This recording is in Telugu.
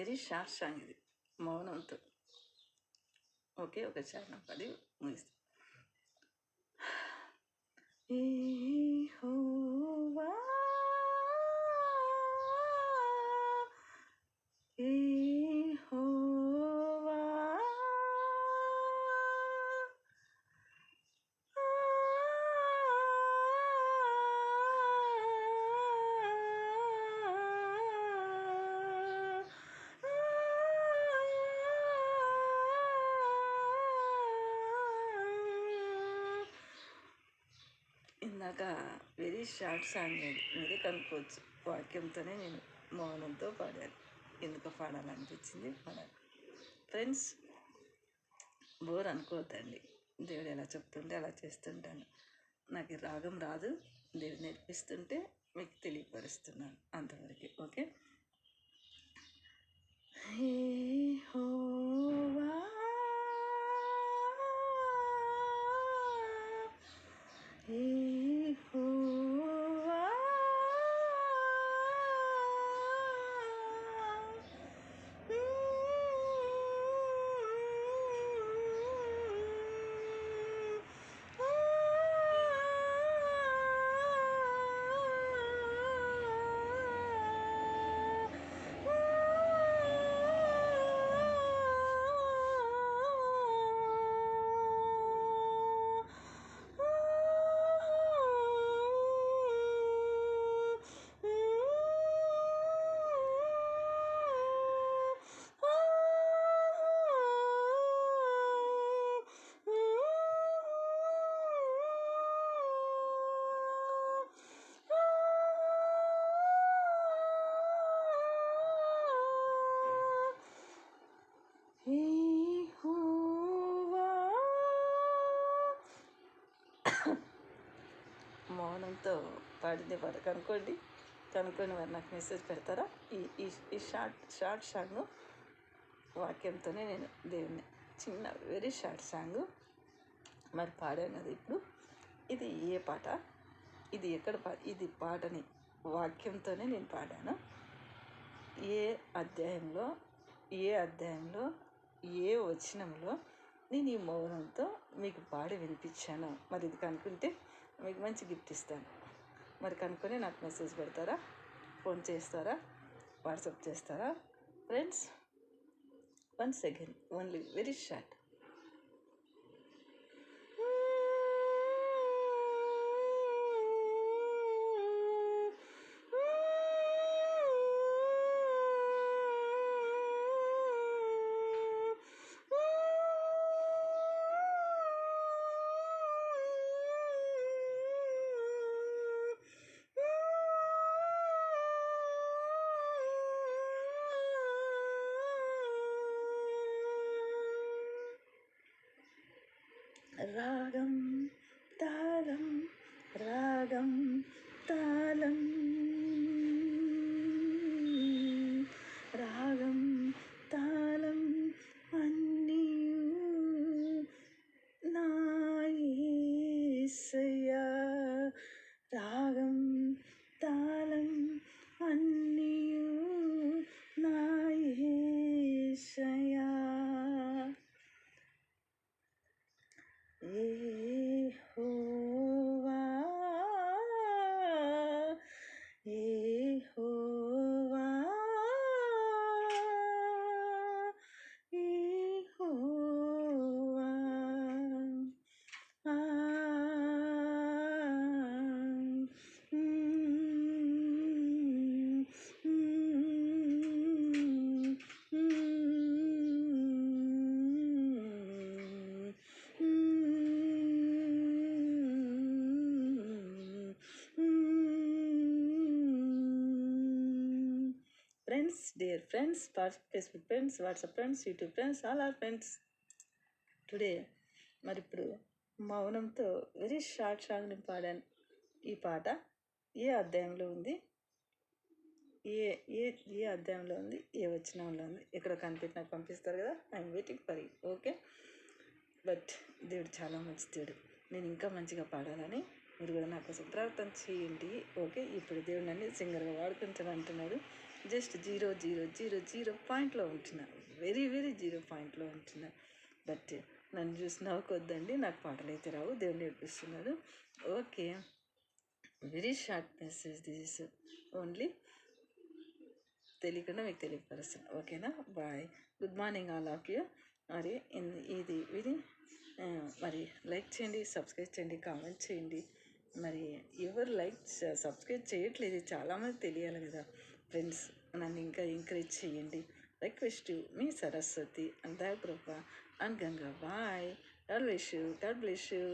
వెరీ షార్ట్ సాంగ్ ఇది, మౌనంతో. ఓకే, ఒక చరణం పడి ముగిస్తాం. యెహోవా యెహోవా ఇందాక వెరీ షార్ట్ సాంగ్ మీరే కనుక్కోవచ్చు. వాక్యంతోనే నేను మౌనంతో పాడాను. ఎందుకు పాడాలనిపించింది పాడాను. ఫ్రెండ్స్, బోర్ అనుకోవద్దండి. దేవుడు ఎలా చెప్తుంటే అలా చేస్తుంటాను. నాకు రాగం రాదు, దేవుడు నేర్పిస్తుంటే మీకు తెలియపరుస్తున్నాను, అంతవరకు. ఓకే. యెహోవా యెహోవా మౌనంతో పాడింది పాట కనుక్కొని మరి నాకు మెసేజ్ పెడతారా? ఈ షార్ట్ సాంగ్ వాక్యంతోనే నేను దేవుని చిన్న వెరీ షార్ట్ సాంగ్ మరి పాడాను కదా ఇప్పుడు. ఇది ఏ పాట, ఇది ఎక్కడ ఇది పాటని వాక్యంతోనే నేను పాడాను. ఏ అధ్యాయంలో ఏ వచనంలో నేను ఈ మౌనంతో మీకు పాడి వినిపించాను. మరి ఇది కనుక్కుంటే మీకు మంచి గిఫ్ట్ ఇస్తాను. మరి కనుక్కొని నాకు మెసేజ్ పెడతారా? ఫోన్ చేస్తారా? వాట్సాప్ చేస్తారా? Friends, once again only very short. రాగం తాళం రాగం తాళం రాగం తాళం అన్నీయు నా యేసయ్యా. రాగం తాళం అన్నీయు నా యేసయ్యా. యెహోవా యెహోవా యెహోవా friends, dear friends, Facebook friends, WhatsApp friends, YouTube friends, all are friends. Today మరి ఇప్పుడు మౌనంతో వెరీ షార్ట్ సాంగ్ నేను పాడాను. ఈ పాట ఏ అధ్యాయంలో ఉంది, ఏ ఏ ఏ అధ్యాయంలో ఉంది, ఏ వచనంలో ఉంది, ఎక్కడ కనిపెట్టి నాకు పంపిస్తారు కదా. I'm waiting for you. Okay. But దేవుడు చాలా మంచి దేవుడు. నేను ఇంకా మంచిగా పాడాలని మీరు కూడా నా కోసం ప్రార్థన చేయండి. ఓకే, ఇప్పుడు దేవుడు నన్ను సింగర్గా వాడుకుంటాను అంటున్నాడు. జస్ట్ 0.000 పాయింట్లో ఉంటున్నా, వెరీ వెరీ 0 పాయింట్లో ఉంటున్నా. బట్ నన్ను చూసి నవ్వుకొద్దండి, నాకు పాటలు అయితే రావు, దేవుడు నేర్పిస్తున్నాడు. Okay, very short message, this is only తెలియకుండా మీకు తెలియపరుస్తాను. ఓకేనా, bye, good morning all of you. మరి ఇది విని మరి లైక్ చేయండి, సబ్స్క్రైబ్ చేయండి, కామెంట్ చేయండి. మరి ఎవరు సబ్స్క్రైబ్ చేయట్లేదు, చాలామంది తెలియాలి కదా ఫ్రెండ్స్. నన్ను ఇంకా ఎంకరేజ్ చేయండి. రిక్వెస్ట్ మీ Saraswati and Dayakrupa and Ganga. Bye, God bless you.